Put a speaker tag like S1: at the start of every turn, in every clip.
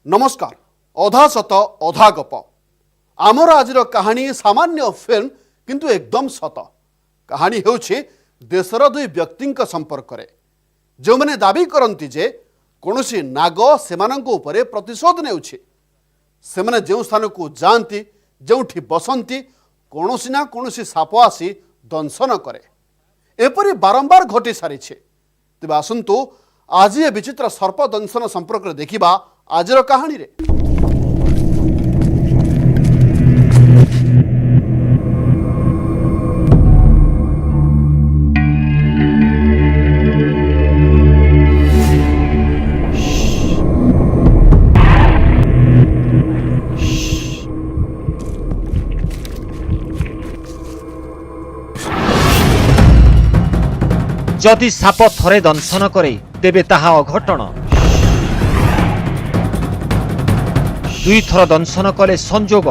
S1: नमस्कार अधा सत अधा गप आमर आज कहानी सामान्य फिल्म किंतु एकदम सत कहानी होछि देशर दुई व्यक्ति संपर्क में जो मैंने दाबी करती जे कौनसी नाग सेमानंक उपरे प्रतिशोध नेउछि सेमाने जो स्थान को जाती जो बसंती कौनसी ना कौनसी साप आसी दंशन करे एपरी बारंबार घटी सारी तेज आसतु आज ये विचित्र सर्प दंशन संपर्क में देखा आजर कहानी रे।
S2: जदि साप थरे दंशन करे तेबे ताहा अघटन दुई थर दंशन कले संजोग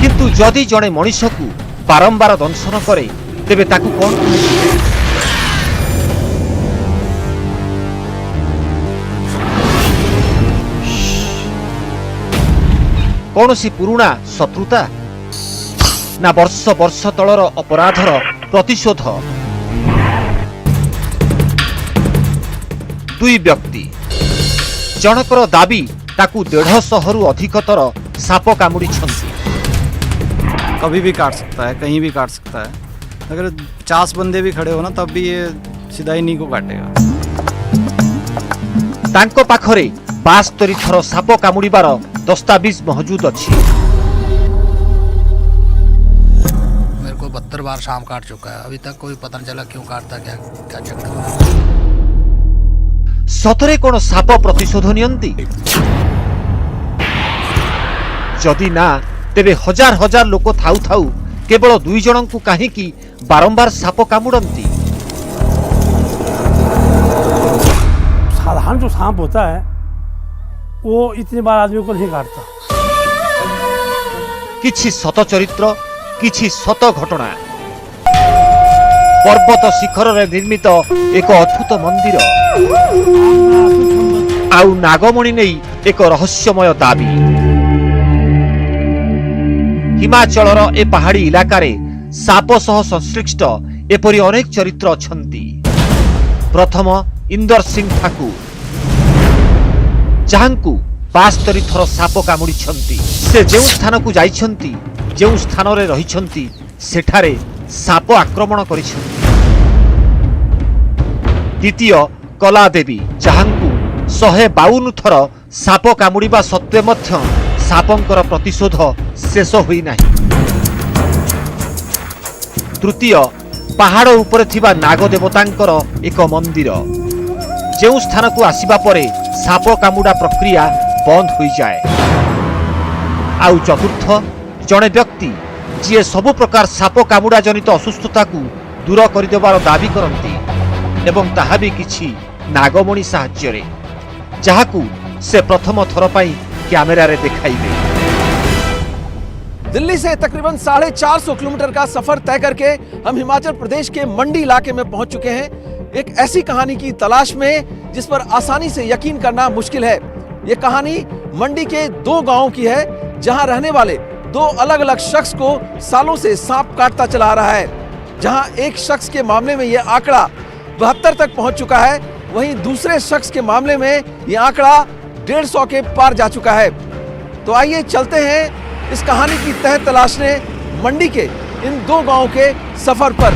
S2: किंतु जदि जड़े मनीष को बारंबार दंशन करे तेबे ताकू कौन कौनसी पुराणा शत्रुता ना वर्ष वर्ष तलर अपराधर प्रतिशोध दुई व्यक्ति जनकर दाबी ताकू 150 रु अधिकतर साप कामुड़ी
S3: कभी भी काट सकता है, कहीं भी काट सकता है। अगर 50 बंदे भी खड़े हो ना तब भी ये सीधा ही नी को काटेगा।
S2: तांको पाखरे 72 थर साप कामुड़ीबार दस्तावेज मौजूद अछि।
S4: मेरे को 72 बार शाम काट चुका है, अभी तक कोई पता नहीं चला क्यों काटता, क्या चक्कर।
S2: सतरे कोन साप प्रतिशोध नियंती जदि ना तेबे हजार हजार लोक थाउ थाउ केवल 2 जन को कहीं की बारंबार साप कामुड़ती।
S5: साधारण जो सांप होता है वो इतनी बार आदमी को नहीं काटता।
S2: किछि सत चरित्र किछि सत घटना पर्वत शिखर रे निर्मित एक अद्भुत मंदिर आउ नागमणि नहीं एक रहस्यमय दाबी। हिमाचलर ए पहाड़ी इलाकारे साप सह संश्लिष्ट एपरी अनेक चरित्र अछंती। प्रथम इंदर सिंह ठाकुर जहांकु 72 थर साप कामुड़ी से जो स्थान को जाइछंती जो स्थान रे रहिछंती सेठारे साप आक्रमण करिछंती। द्वितीय कला देवी जहांकु 152 थर साप कामुड़ीबा सत्वे मध्य सापंकर प्रतिशोध शेष होई नाही। तृतीय पहाड़ उपरे थिबा नाग देवतांकर एक मंदिर जो स्थान को आसीबा परे साप कामुड़ा प्रक्रिया बंद हो जाए। आउ चतुर्थ जड़े व्यक्ति जी सबु प्रकार साप कामुड़ा जनित असुस्थता को दूर करदेवार दाबी करती एवं ताहा भी किछि नागमणि साहाय्य रे जहाकू से प्रथम थर पाई कैमेरा रे दिखाइबे।
S6: दिल्ली से तकरीबन 450 किलोमीटर का सफर तय करके हम हिमाचल प्रदेश के मंडी इलाके में पहुंच चुके हैं एक ऐसी कहानी की तलाश में जिस पर आसानी से यकीन करना मुश्किल है। ये कहानी मंडी के 2 गांवों की है जहां रहने वाले 2 अलग अलग शख्स को सालों से सांप काटता चला आ रहा है। जहां एक शख्स के मामले में यह आंकड़ा 72 तक पहुंच चुका है, वहीं दूसरे शख्स के मामले में यह आंकड़ा 150 के पार जा चुका है। तो आइए चलते हैं इस कहानी की तह तलाशने मंडी के इन 2 गांवों के सफर पर।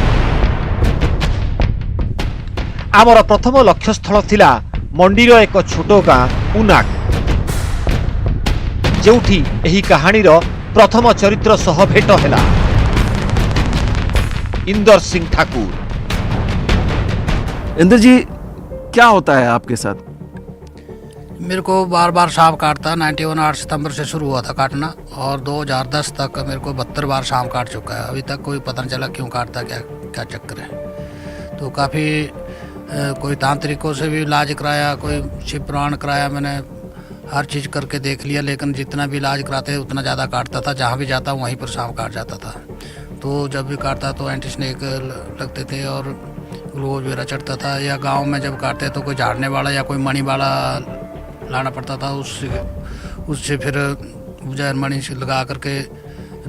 S2: आमर प्रथम लक्ष्य स्थल थिला मंडीर एक छोटो गाँ उनाक जोठी एही कहानीर प्रथम चरित्र सह भेट हैला इंदर सिंह ठाकुर।
S3: इंद्र जी क्या होता है आपके साथ?
S4: मेरे को बार बार सांप काटता। 8 सितंबर से शुरू हुआ था काटना और 2010 तक मेरे को 72 बार सांप काट चुका है, अभी तक कोई पता नहीं चला क्यों काटता, क्या चक्कर है। तो काफ़ी कोई तांत्रिकों से भी इलाज कराया, कोई शिव पुराण कराया, मैंने हर चीज़ करके देख लिया, लेकिन जितना भी इलाज कराते उतना ज़्यादा काटता था। जहाँ भी जाता वहीं पर सांप काट जाता था। तो जब भी काटता तो एंटी स्नेक लगते थे और ग्लूकोज वगैरह चढ़ता था, या गांव में जब काटते तो कोई झाड़ने वाला या कोई मणि वाला लाना पड़ता था, उससे फिर जहर मणि से लगा करके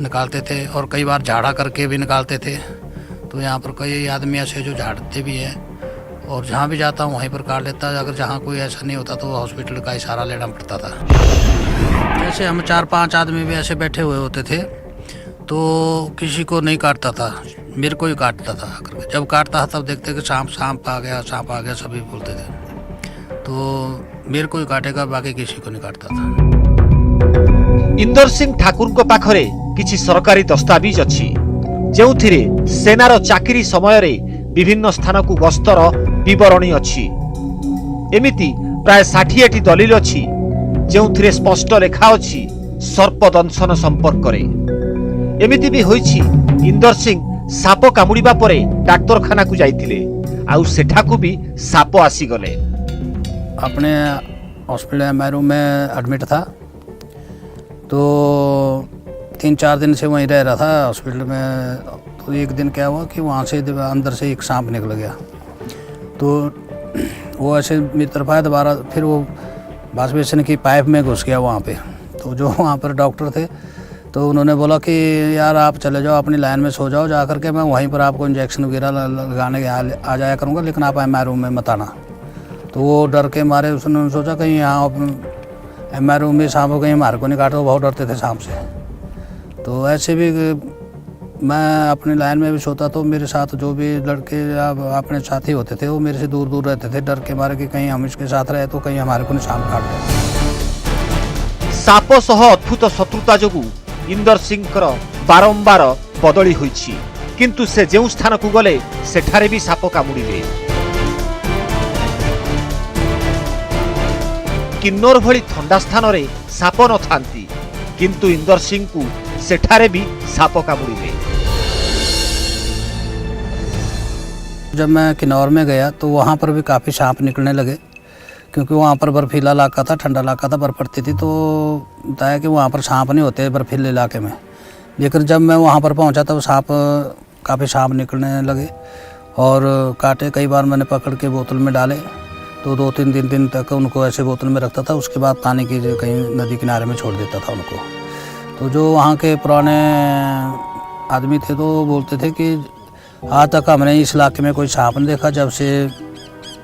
S4: निकालते थे, और कई बार झाड़ा करके भी निकालते थे। तो यहाँ पर कई आदमी ऐसे जो झाड़ते भी हैं, और जहाँ भी जाता हूँ वहीं पर काट लेता है। अगर जहाँ कोई ऐसा नहीं होता तो हॉस्पिटल का ही सहारा लेना पड़ता था। जैसे हम 4-5 आदमी भी ऐसे बैठे हुए होते थे तो किसी को नहीं काटता था, मेरे को ही काटता था आकर। जब काटता था तब देखते कि सांप आ गया, सांप आ गया, सभी बोलते थे, तो मेरे को ही काटेगा, बाकी किसी को नहीं काटता था।
S2: इंदर सिंह ठाकुर को पाखरे किछि सरकारी दस्तावेज अछि, जेउथिरे सेनार चाकरी समय रे विभिन्न स्थान को गस्तर विवरणी अछि। एमिति प्राय 60टी दलिल अछि, जेउथिरे स्पष्ट लेखा अछि सर्पदंशन संपर्क रे। एमिति भी होइछि इंदर सिंह साप कामुड़िबा परे डाक्तरखाना को जाइथिले, आउ सेठाकू भी साप आसी गले।
S4: अपने हॉस्पिटल एमआरओ में एडमिट था, तो 3-4 दिन से वहीं रह रहा था हॉस्पिटल में। तो एक दिन क्या हुआ कि वहाँ से अंदर से एक सांप निकल गया, तो वो ऐसे मेरी तरफ आया दोबारा, फिर वो वाश बेसिन की पाइप में घुस गया वहाँ पे। तो जो वहाँ पर डॉक्टर थे तो उन्होंने बोला कि यार आप चले जाओ, अपनी लाइन में सो जाओ, जा करके मैं वहीं पर आपको इंजेक्शन वगैरह लगाने आ जाया करूँगा, लेकिन आप एमआरओ में मत आना। तो वो डर के मारे उसने सोचा कहीं यहाँ एमआरओ में सांप हो, कहीं हमारे को नहीं काटा, बहुत डरते थे सांप से। तो ऐसे भी मैं अपनी लाइन में भी सोता, तो मेरे साथ जो भी लड़के अपने साथी होते थे वो मेरे से दूर दूर रहते थे, डर के मारे कि कहीं हम इसके साथ रहे तो कहीं हमारे को नहीं सांप काट दे।
S2: साप सह अद्भुत शत्रुता जोगु इंदर सिंहर बारंबार बदली होइछि, किंतु से जेउ स्थान को गले सेठारे भी साप कामुड़िले। किन्नौर भली ठंडा स्थान रे साप न थांती, किंतु इंदर सिंह को सेठारे भी साप कामुड़िले।
S4: जब मैं किन्नौर में गया तो वहाँ पर भी काफ़ी सांप निकलने लगे, क्योंकि वहाँ पर बर्फीला इलाका था, ठंडा इलाका था, बर्फ पड़ती थी, तो बताया कि वहाँ पर सांप नहीं होते बर्फीले इलाके में। लेकिन जब मैं वहाँ पर पहुँचा तब काफ़ी सांप निकलने लगे, और काटे कई बार मैंने पकड़ के बोतल में डाले, तो 2-3 दिन तक उनको ऐसे बोतल में रखता था, उसके बाद पानी की कहीं नदी किनारे में छोड़ देता था उनको। तो जो वहाँ के पुराने आदमी थे तो बोलते थे कि आज तक हमने इस इलाके में कोई सांप नहीं देखा, जब से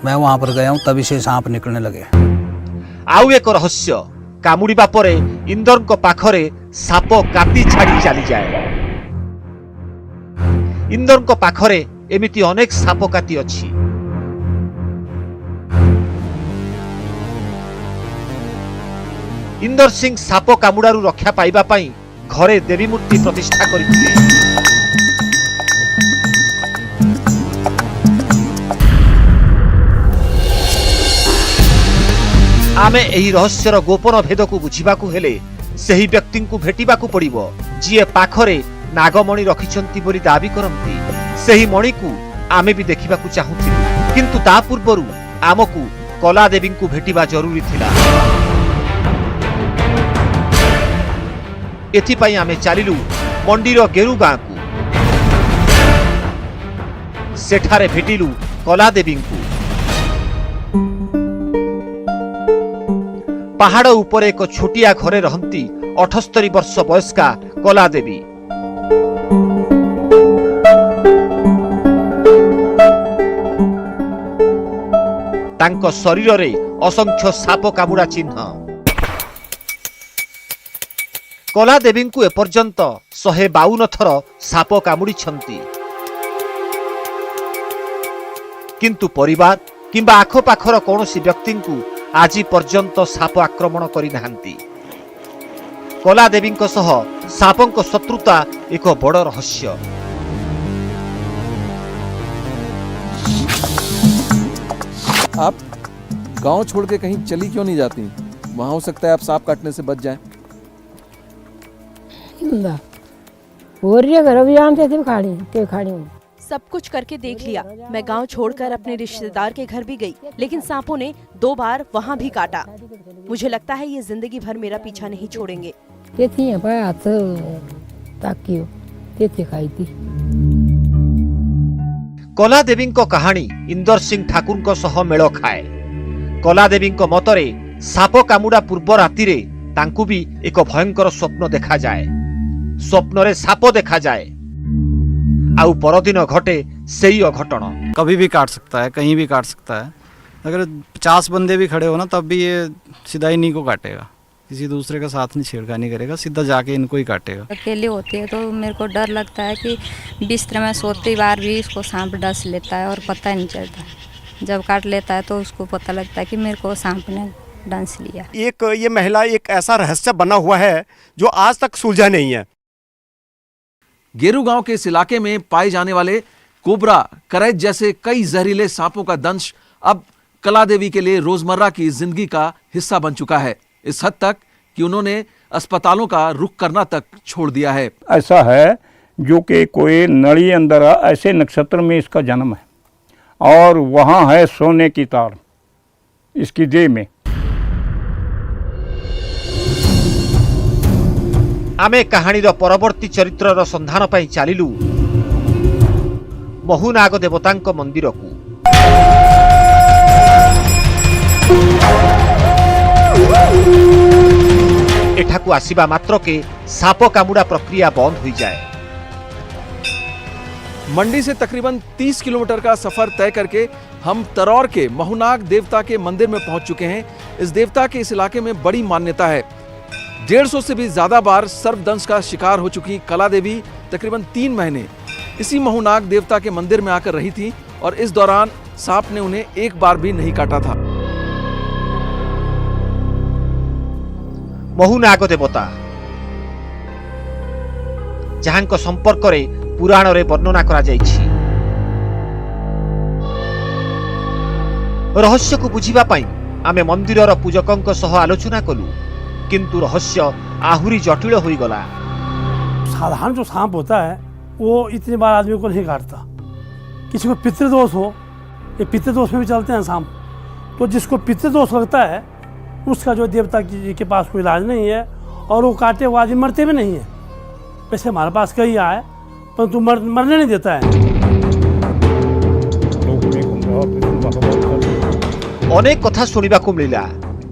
S4: मैं वहाँ पर गया हूँ तभी से सांप निकलने लगे।
S2: आउ एक रहस्य, कामुड़िबा परे इंदर को पाखरे साप काटी छाड़ी चली जाए। इंदर को पाखरे एमिति अनेक साप काटी अछि। इंदर सिंह साप कामुड़ारू रक्षा पाइबा पई घरे देवी मूर्ति प्रतिष्ठा करिथिले। आमे एही रहस्यर गोपन भेद को बुझिबा को हेले सही व्यक्ति को भेटिबा को पड़िबो, जिए पाखरे नागमणि रखिछंती बोली दाबी करंती। सही मणि को आमे भी देखिबा को चाहुथिलु, किंतु ता पूर्वरु आमकु कला देवी को भेटिबा जरूरी थिला। एथिपाई आमे चालिलु मंडीर गेरु गाँ को। सेठारे भेटिलु कला देवी को। पहाड़ ऊपर एक छोटिया घरे रहंती 78 वर्ष बयस्का कला देवी। तांको शरीर रे असंख्य साप कामुड़ा चिन्ह। कला देवी को एपर्यंत 152 थर साप कामुड़ी छंती, किंतु परिवार किंबा आखपाखर कौनसी व्यक्ति को आज पर्यंत साप आक्रमण करि नाहंती। कला देवी सह सापंक शत्रुता एक बड़ रहस्य।
S6: आप गांव छोड़ के कहीं चली क्यों नहीं जाती? वहां हो सकता है आप सांप काटने से बच जाएं।
S7: घर अभियान से खाड़ी
S8: सब कुछ करके देख लिया। मैं गांव छोड़कर अपने रिश्तेदार के घर भी गई, लेकिन सांपों ने 2 बार वहां भी काटा। मुझे लगता है ये जिंदगी भर मेरा पीछा नहीं छोड़ेंगे।
S2: कलादेवी कहानी इंदर सिंह ठाकुर सह मेल खाए। कलादेवी मतरे साप कामुड़ा पूर्व राति रे तांकु भी एक भयंकर स्वप्न देखा जाए। स्वप्न रे साप देखा जाए आउ परदिन घटे सेई अघटन।
S3: कभी भी काट सकता है, कहीं भी काट सकता है। अगर 50 बंदे भी खड़े हो ना तब भी ये सीधा इन्हीं को काटेगा, किसी दूसरे का साथ नहीं छेड़खानी करेगा, सीधा जाके इनको ही काटेगा।
S9: अकेले होते हैं तो मेरे को डर लगता है कि बिस्तर में सोते बार भी इसको सांप डस लेता है और पता ही नहीं चलता। जब काट लेता है तो उसको पता लगता है कि मेरे को सांप ने डंस लिया।
S10: एक ये महिला एक ऐसा रहस्य बना हुआ है जो आज तक सुलझा नहीं है।
S6: गेरू गांव के इस इलाके में पाए जाने वाले कोबरा, करैत जैसे कई जहरीले सांपों का दंश अब कलादेवी के लिए रोजमर्रा की जिंदगी का हिस्सा बन चुका है, इस हद तक कि उन्होंने अस्पतालों का रुख करना तक छोड़ दिया है।
S11: ऐसा है जो कि कोई नली अंदर ऐसे नक्षत्र में इसका जन्म है और वहाँ है सोने की तार इसकी देह में।
S2: आमे कहानीर परवर्ती चरित्रर संधान पाई चालिलु महुनाग देवतांक मंदिर को। एठाकु आसिबा मात्र के साप कामुड़ा प्रक्रिया बंद हो जाए।
S6: मंडी से तकरीबन 30 किलोमीटर का सफर तय करके हम तरौर के महुनाग देवता के मंदिर में पहुंच चुके हैं। इस देवता के इस इलाके में बड़ी मान्यता है। 150 से भी ज्यादा बार सर्पदंश का शिकार हो चुकी कलादेवी तकरीबन 3 महीने इसी महुनाग देवता के मंदिर में आकर रही थी और इस दौरान सांप ने उन्हें एक बार भी नहीं काटा था।
S2: महुनाग देवता जहां संपर्क रे पुराण रे वर्णना करा जाइछि। रहस्य को बुझिबा पाई आमे मंदिरर पूजकंक सह आलोचना कलु, किंतु रहस्य आहुरी जटिल होई गला।
S5: साधारण जो सांप होता है वो इतनी बार आदमी को नहीं काटता। किसी को पितृदोष हो, ये पितृदोष में भी चलते हैं सांप, तो जिसको पितृदोष लगता है उसका जो देवता जी के पास कोई इलाज नहीं है और वो काटे वो आदमी मरते भी नहीं है। वैसे हमारे पास कई आए परंतु मरने नहीं देता है।
S2: अनेक कथा सुनिबा को मिला।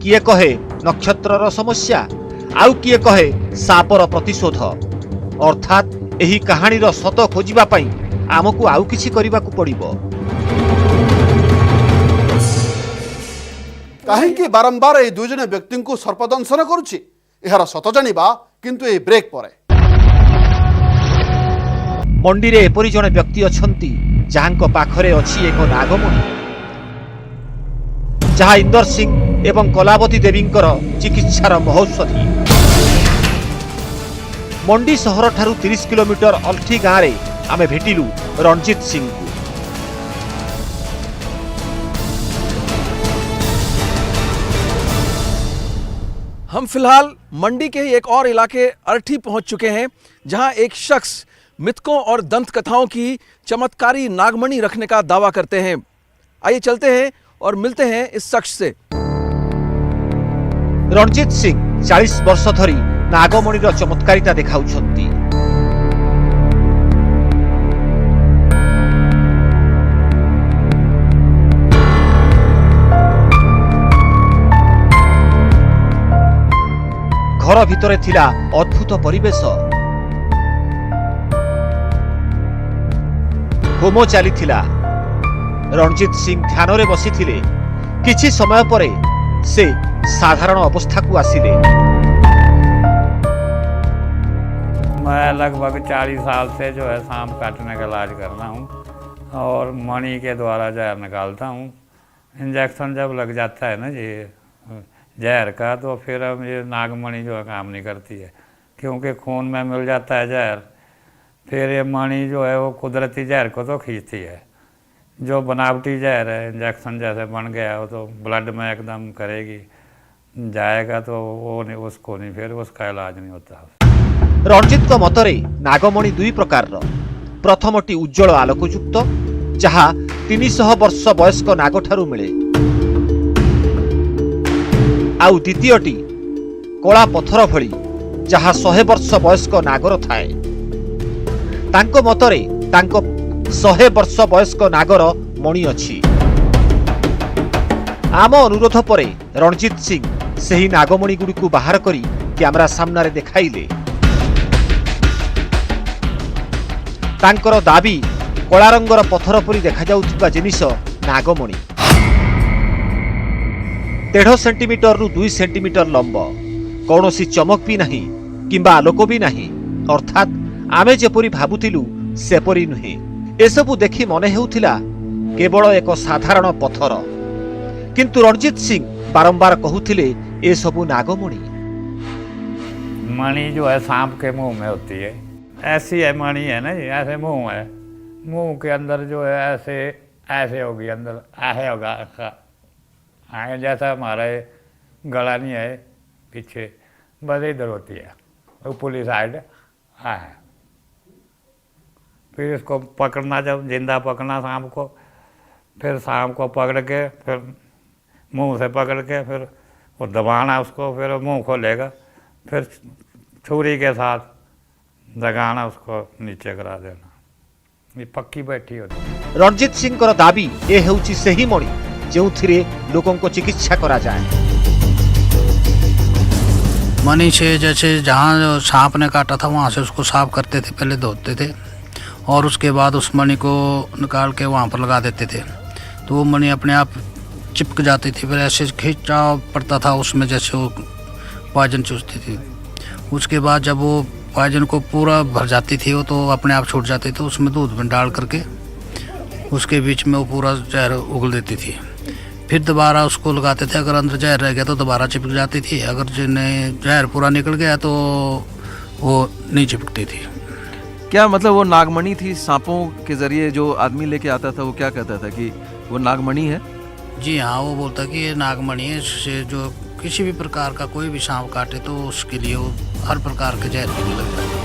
S2: किए कहे नक्षत्रर समस्या, आउ किए कहे सापर प्रतिशोध। अर्थात एही कहानीर सत खोजिबा पाई आमको आउ किछि करिबाकू पड़िबो।
S1: कहीं बारंबार ए दुई जन व्यक्ति को सर्पदंशन करुछि एहार सत जानिबा किंतु ए ब्रेक परे।
S2: मंडी रे एपरि जने व्यक्ति अछंती जहांको पाखरे अछि एक नागमणि, जहा इंदर सिंह एवं कलावती देवींकर चिकित्सार महौषधि। मंडी सहर ठारू 30 किलोमीटर अल्ठी गाँव रे आमे भेटिलु रणजीत सिंह को।
S6: हम फिलहाल मंडी के ही एक और इलाके अरठी पहुंच चुके हैं, जहां एक शख्स मिथकों और दंत कथाओं की चमत्कारी नागमणि रखने का दावा करते हैं। आइए चलते हैं और मिलते हैं इस शख्स से।
S2: रणजीत सिंह 40 वर्ष धरी नागमणिर चमत्कारिता देखाउछंती। घर भितरे थिला अद्भुत परिवेश। होम चली थिला। रणजीत सिंह ध्यान रे बसी थिले। किछि समय परे से साधारण अवस्था को आसिले।
S11: मैं लगभग 40 साल से जो है सांप काटने का इलाज कर रहा हूँ और मणि के द्वारा जहर निकालता हूँ। इंजेक्शन जब लग जाता है ना ये जहर का, तो फिर अब ये नागमणि जो है काम नहीं करती है, क्योंकि खून में मिल जाता है जहर। फिर ये मणि जो है वो कुदरती जहर को तो खींचती है। जो बनावटी जहर है इंजेक्शन जैसे बन गया वो तो ब्लड में एकदम करेगी, जाएगा तो वो नहीं, उसको नहीं, फिर उसका इलाज नहीं होता।
S2: रणजीत को मतरे नागमणि दुई प्रकार। प्रथमटी उज्जवल आलोकयुक्त, जहा 300 वर्ष वयस्क नागठारु मिले। आउ द्वितीयटी कला पथर भली, जहा 100 वर्ष वयस्क नागर थाए। तांको मतरे तांको 100 वर्ष वयस्क नागर मणि अछि। आम अनुरोध पर रणजित सिंह सही नागमणि गुड़िक बाहर करी कैमरा सामना रे देखाइले। तांकर दाबी कला रंगर पथर परी देखा जाउथिबा जिनिस नागमणि 1.5 सेंटीमीटर रु 2 सेंटीमीटर लंब, कौनसी चमक भी नहीं किंबा आलोक भी नहीं, अर्थात आमे जेपरी भाबुथिलु सेपरी नुहे। एसबु देखि मने हेउथिला केवल एक साधारण पथर, किंतु रणजित सिंह बारंबार कहूथिले ए सबु नागमणि।
S11: मणि जो है सांप के मुंह में होती है, ऐसी है मणि है ना, ऐसे मुंह है, मुंह के अंदर जो है ऐसे ऐसे होगी, अंदर ऐसे होगा, आगे जैसा हमारा गला नहीं है पीछे, बस इधर होती है ऊपरली साइड है। फिर इसको पकड़ना, जब जिंदा पकड़ना सांप को, फिर सांप को पकड़ के फिर मुंह से पकड़ के फिर वो दबाना उसको, फिर मुंह खोलेगा, फिर छुरी के साथ दगाना, उसको नीचे करा देना। ये पक्की बैठी होती।
S2: रणजित सिंह दाबी ए हेउची सही मणि जोथिरे लोकों को चिकित्सा करा जाए।
S4: मणि से जैसे जहाँ सांप ने काटा था वहाँ से उसको साफ करते थे, पहले धोते थे और उसके बाद उस मणि को निकाल के वहाँ पर लगा देते थे, तो वो मणि अपने आप चिपक जाती थी। फिर ऐसे खींचा पड़ता था उसमें, जैसे वो पॉइजन चूसती थी। उसके बाद जब वो पॉइजन को पूरा भर जाती थी वो, तो अपने आप छूट जाती थी। उसमें दूध में डाल करके उसके बीच में वो पूरा जहर उगल देती थी। फिर दोबारा उसको लगाते थे, अगर अंदर जहर रह गया तो दोबारा चिपक जाती थी, अगर जहर पूरा निकल गया तो वो नहीं चिपकती थी।
S6: क्या मतलब वो नागमणि थी? सांपों के जरिए जो आदमी लेके आता था वो क्या कहता था कि वो नागमणि है?
S4: जी हाँ, वो बोलता कि ये नागमणि है, इससे जो किसी भी प्रकार का कोई भी सांप काटे तो उसके लिए वो हर प्रकार के जहर की लग जाती है।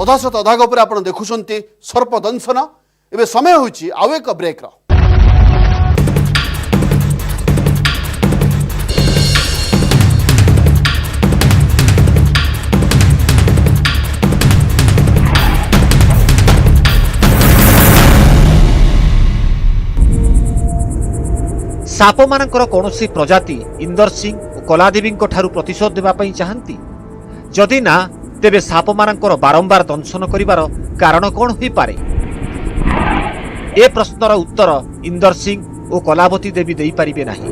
S1: अधा सत अधा गपर आप देखुंट सर्पदंशन। एवं समय होची आउ एक ब्रेक।
S2: साप मानकर कौनसी प्रजाति इंदर सिंह और कलादेवी प्रतिशोध देवाई चाहती? जदि ना, तेबे साप मानकर बारंबार दंशन करिवार कारण कौन होई पारे? ए प्रश्नर उत्तर इंदर सिंह और कलावती देवी देई पारिबे नाही।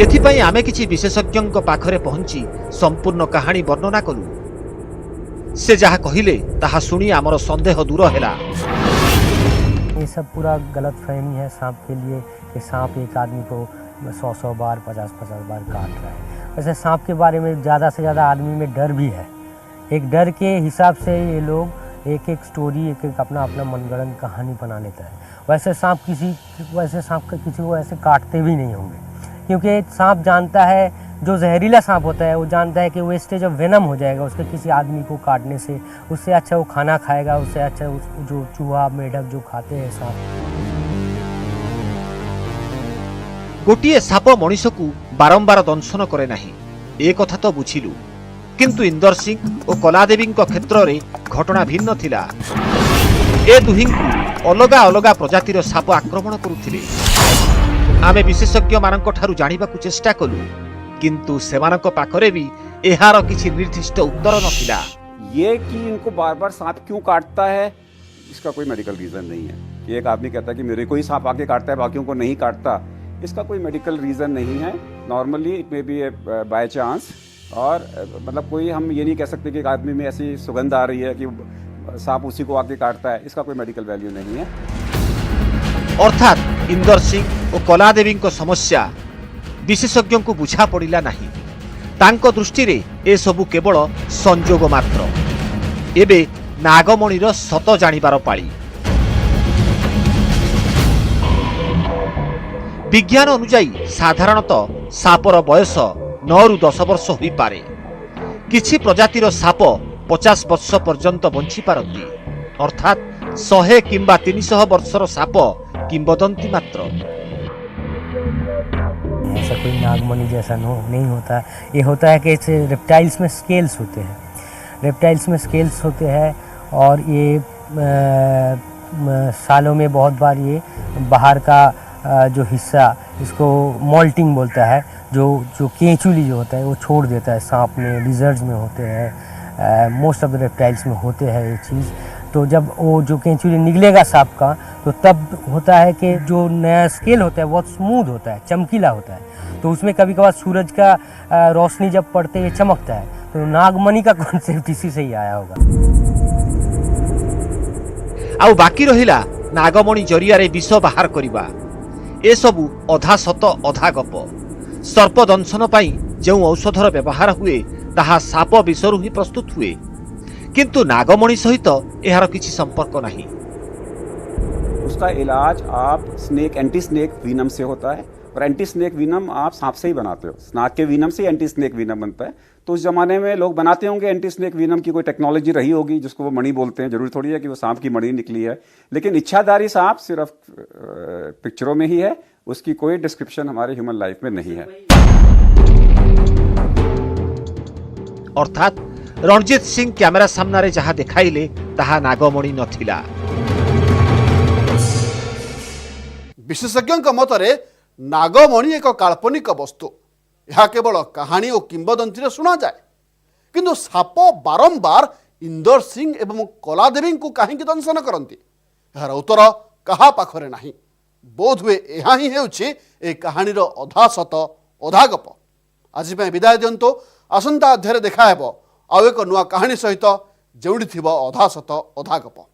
S2: एथिपई आमे किछि विशेषज्ञ पाखरे पहुंची संपूर्ण कहानी वर्णना कलु। से जहा कहिले ताहा सुनी आमर संदेह दूर हैला।
S12: ये सब पूरा गलत फहमी है सांप के लिए कि सांप एक आदमी को 100 बार 50 बार काट रहा है। वैसे सांप के बारे में ज़्यादा से ज़्यादा आदमी में डर भी है। एक डर के हिसाब से ये लोग एक एक स्टोरी, एक एक अपना मनगढ़ंत कहानी बना लेता है। वैसे सांप किसी को ऐसे काटते भी नहीं होंगे, क्योंकि सांप जानता है, जो जहरीला सांप होता है वो जानता है कि वो स्टेज ऑफ वेनम हो जाएगा उसके किसी आदमी को काटने से। उससे अच्छा वो खाना खाएगा, उससे अच्छा जो चूहा मेढक जो खाते हैं सांप।
S2: गोटिए साप मनीष को बारंबार दंशन करे नहीं, ए कथा तो बुझिलु, किंतु इंदर सिंह और कलादेवी क्षेत्र में घटना भिन्न थिला। ए दुहिं अलगा अलगा प्रजातिर साप आक्रमण करुथिले। आमे विशेषज्ञ मानक ठारु जानिबाकु चेष्टा कलु, किंतु सेमानक पाखरे भी एहार किछि निर्दिष्ट उत्तर नथिला।
S13: ये कि इनको बार बार सांप क्यों काटता है, इसका कोई मेडिकल रीजन नहीं है। कि एक आदमी कहता है कि मेरे को ही सांप आके काटता है, बाकियों को नहीं काटता, इसका कोई मेडिकल रीजन नहीं है। Normally it may be by chance, और मतलब कोई हम ये नहीं कह सकते कि एक आदमी में ऐसी सुगंध आ रही है कि सांप उसी को आके काटता है, इसका कोई मेडिकल वैल्यू नहीं है।
S2: अर्थात इंदर सिंह और कलादेवी समस्या विशेषज्ञ को बुझा पड़ा नहीं। तांको दृष्टि रे ए सबु केवल संजोग मात्र। एबे नागमणिर सत जानिबार पाली। विज्ञान अनुसार साधारणतः सापर बयस 9 रु 10 वर्ष होई पारे। किछि प्रजातिर साप 50 वर्ष पर्यंत बंची पारती, अर्थात 100 किंबा 300 वर्षर साप किंबदंती मात्र।
S12: ऐसा कोई नागमणि जैसा नहीं होता। ये होता है कि रेप्टाइल्स में स्केल्स होते हैं, रेप्टाइल्स में स्केल्स होते हैं और ये सालों में बहुत बार ये बाहर का जो हिस्सा, इसको मोल्टिंग बोलता है, जो केंचुली जो होता है वो छोड़ देता है। सांप में, लिजर्ड्स में होते हैं, मोस्ट ऑफ द रेप्टाइल्स में होते हैं ये चीज़। तो जब वो जो केंचुली निकलेगा सांप का, तो तब होता है कि जो नया स्केल होता है बहुत स्मूथ होता है, चमकीला होता है। तो उसमें कभी कभार सूरज का रोशनी जब पड़ते ही चमकता है। तो नागमणि का कॉन्सेप्ट इसी से ही आया होगा।
S2: आउ बाकी रहिला नागमणि जरिया विष बाहर करवा। ए सबू अधा सत अधा गप। सर्प दंशन पाई जो औषधर व्यवहार हुए ताहा साप विषरु ही प्रस्तुत हुए, किंतु नागमणि सहित एहार किछि संपर्क नहीं।
S13: उसका इलाज आप स्नेक एंटी स्नेक वीनम से होता है, और एंटी स्नेक वीनम आप सांप से ही बनाते हो। स्नेक के वीनम से एंटी स्नेक वीनम बनता है। तो उस जमाने में लोग बनाते होंगे, एंटी स्नेक वीनम की कोई टेक्नोलॉजी रही होगी जिसको वो मणि बोलते हैं। जरूरी थोड़ी है कि वो सांप की मणि निकली है, लेकिन इच्छाधारी सांप सिर्फ पिक्चरों में ही है, उसकी कोई डिस्क्रिप्शन हमारे ह्यूमन लाइफ में नहीं है।
S2: अर्थात रणजीत सिंह कैमेरा सामने जहाँ देखाइले ताहा नागमणि नथिला।
S1: विशेषज्ञ मतरे नागमणि एक काल्पनिक वस्तु। यह केवल कहानी और किंबदंती शुणा जाए, किंतु साप बारंबार इंदर सिंह एवं कलादेवी को कहीं दंशन करती, यार उत्तर कहा पाखरे नहीं। बोध हुए यह ही होछि ए कहानीर अधा सत अधा गप। आज विदाय दिंतु। आसंता अध्याय देखा आउ एक नुआ कहानी सहित जोड़ी अधा सत अधा गप।